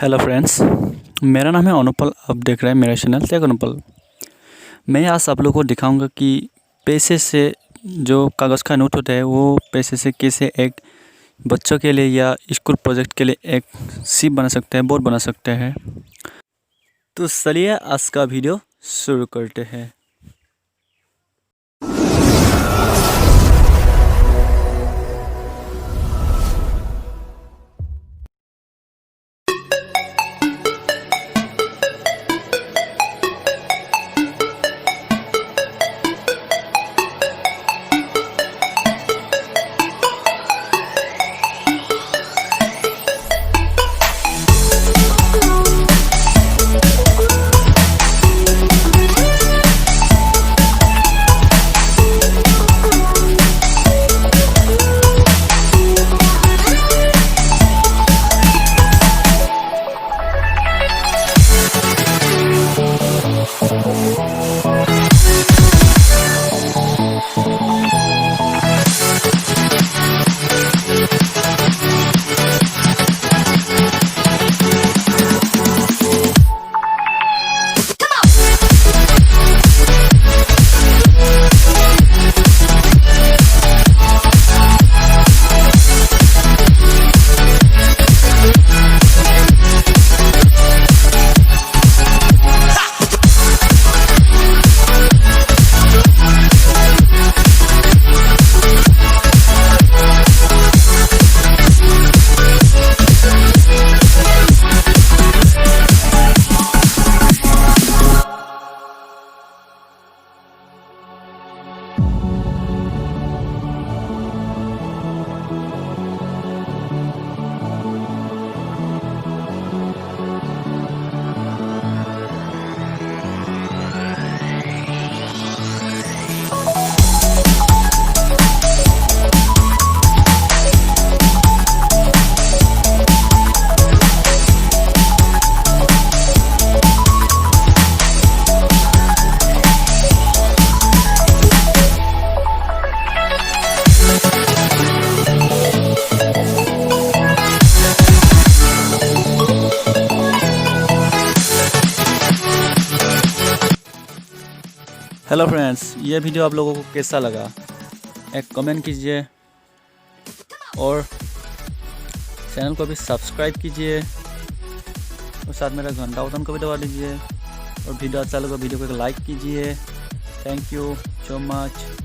Hello friends, मेरा नाम है अनुपल। आप देख रहे हैं मेरा चैनल टेक अनुपल। मैं आज आप लोगों को दिखाऊंगा कि पैसे से जो कागज़ का नोट होता है वो पैसे से कैसे एक बच्चों के लिए या स्कूल प्रोजेक्ट के लिए एक शिप बना सकते हैं, बोर्ड बना सकते हैं। तो चलिए आज का वीडियो शुरू करते हैं। हेलो फ्रेंड्स, ये वीडियो आप लोगों को कैसा लगा एक कमेंट कीजिए और चैनल को भी सब्सक्राइब कीजिए और साथ मेरा घंटा बटन को भी दबा दीजिए और वीडियो अच्छा लगा वीडियो को एक लाइक कीजिए। Thank you so much.